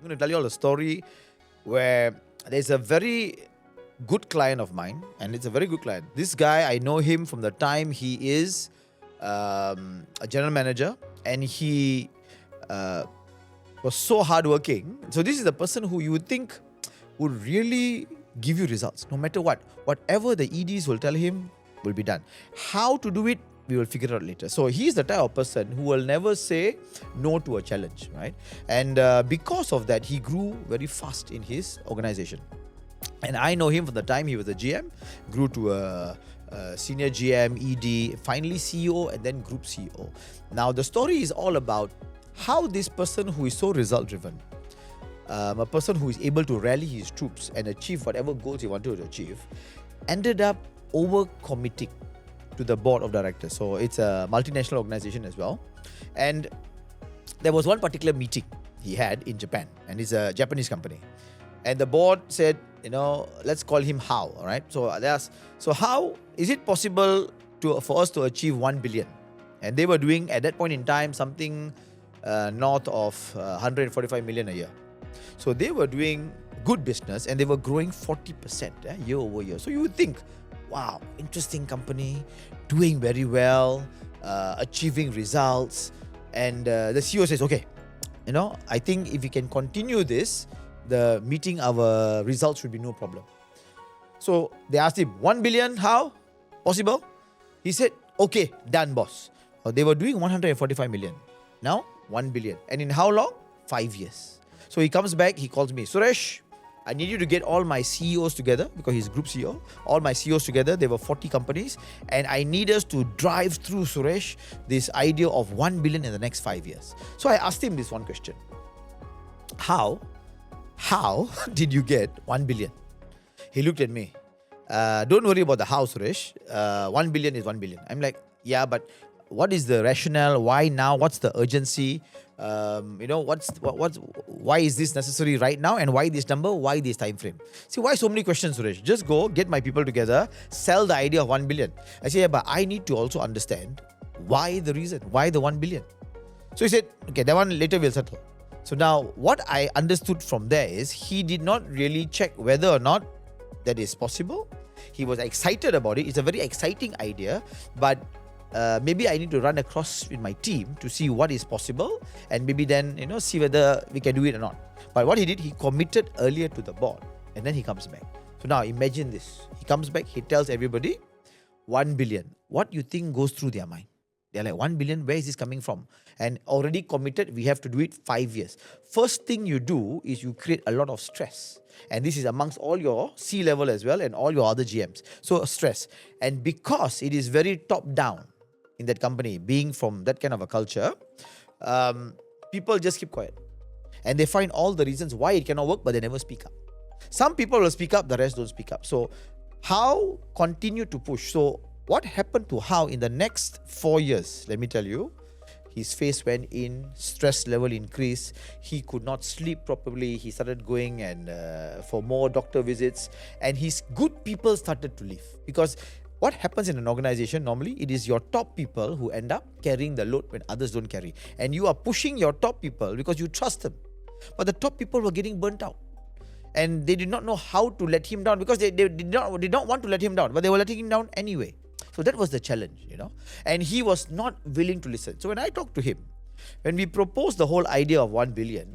I'm going to tell you all a story where there's a very good client of mine, and it's a very good client. This guy, I know him from the time he is a general manager, and he was so hardworking. So this is the person who you would think would really give you results, no matter what. Whatever the EDs will tell him will be done. How to do it, we will figure it out later. So he's the type of person who will never say no to a challenge, right? And because of that, he grew very fast in his organization. And I know him from the time he was a GM, grew to a senior GM, ED, finally CEO, and then group CEO. Now the story is all about how this person who is so result driven, a person who is able to rally his troops and achieve whatever goals he wanted to achieve, ended up overcommitting to the board of directors. So it's a multinational organization as well. And there was one particular meeting he had in Japan, and it's a Japanese company. And the board said, let's call him How, all right? So they asked, so how is it possible for us to achieve 1 billion? And they were doing, at that point in time, something north of 145 million a year. So they were doing good business, and they were growing 40% year over year. So you would think, wow, interesting company, doing very well, achieving results. And the CEO says, okay, I think if we can continue this, the meeting our results should be no problem. So they asked him, 1 billion, how? Possible? He said, okay, done, boss. They were doing 145 million. Now, 1 billion. And in how long? 5 years. So he comes back, he calls me, Suresh, I need you to get all my CEOs together, because he's group CEO, all my CEOs together. There were 40 companies, and I need us to drive through, Suresh, this idea of 1 billion in the next 5 years. So I asked him this one question. How did you get 1 billion? He looked at me. Don't worry about the how, Suresh. 1 billion is 1 billion. I'm like, yeah, but what is the rationale? Why now? What's the urgency? Why is this necessary right now? And why this number? Why this time frame? See, why so many questions, Suresh? Just go, get my people together, sell the idea of 1 billion. I say, yeah, but I need to also understand why the reason, why the 1 billion. So he said, okay, that one later we'll settle. So now what I understood from there is he did not really check whether or not that is possible. He was excited about it. It's a very exciting idea, but maybe I need to run across with my team to see what is possible, and maybe then see whether we can do it or not. But what he did, he committed earlier to the board, and then he comes back. So now imagine this. He comes back, he tells everybody 1 billion. What you think goes through their mind? They're like, 1 billion, where is this coming from? And already committed, we have to do it 5 years. First thing you do is you create a lot of stress. And this is amongst all your C-level as well and all your other GMs. So stress. And because it is very top-down in that company, being from that kind of a culture, people just keep quiet. And they find all the reasons why it cannot work, but they never speak up. Some people will speak up, the rest don't speak up. So how continue to push? So what happened to How in the next 4 years? Let me tell you, his face went in, stress level increased, he could not sleep properly, he started going and for more doctor visits, and his good people started to leave. Because what happens in an organization, normally, it is your top people who end up carrying the load when others don't carry. And you are pushing your top people because you trust them. But the top people were getting burnt out. And they did not know how to let him down, because they did not want to let him down, but they were letting him down anyway. So that was the challenge, and he was not willing to listen. So when I talked to him, when we proposed the whole idea of 1 billion,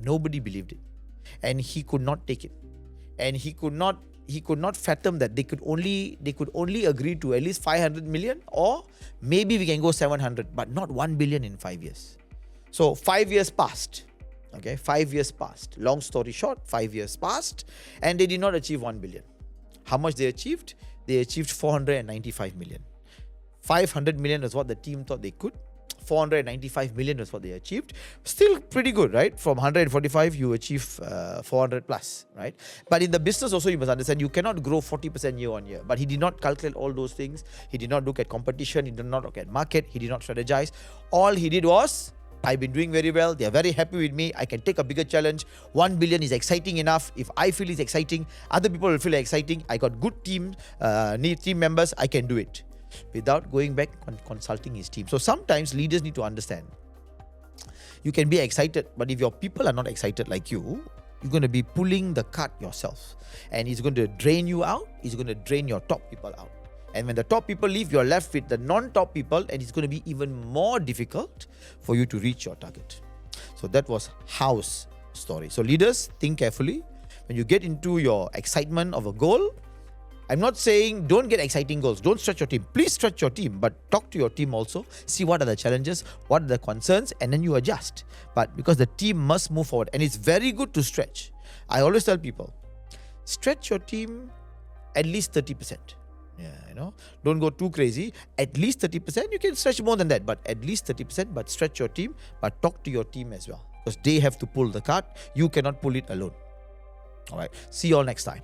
nobody believed it. And he could not take it. And he could not fathom that they could only agree to at least 500 million, or maybe we can go 700, but not 1 billion in 5 years. So 5 years passed. Okay, 5 years passed. Long story short, 5 years passed, and they did not achieve 1 billion. How much they achieved? They achieved 495 million. 500 million was what the team thought they could. 495 million was what they achieved. Still pretty good, right? From 145, you achieve 400 plus, right? But in the business also, you must understand, you cannot grow 40% year on year. But he did not calculate all those things. He did not look at competition. He did not look at market. He did not strategize. All he did was, I've been doing very well. They're very happy with me. I can take a bigger challenge. 1 billion is exciting enough. If I feel it's exciting, other people will feel exciting. I got good team members. I can do it without going back and consulting his team. So sometimes leaders need to understand You can be excited, but if your people are not excited like you, you're going to be pulling the cart yourself. And it's going to drain you out. It's going to drain your top people out. And when the top people leave, you're left with the non-top people, and it's going to be even more difficult for you to reach your target. So that was House story. So leaders, think carefully. When you get into your excitement of a goal, I'm not saying don't get exciting goals. Don't stretch your team. Please stretch your team, but talk to your team also. See what are the challenges, what are the concerns, and then you adjust. But because the team must move forward, and it's very good to stretch. I always tell people, stretch your team at least 30%. Don't go too crazy. At least 30%. You can stretch more than that, but at least 30%. But stretch your team, but talk to your team as well, because they have to pull the cart. You cannot pull it alone. All right. See you all next time.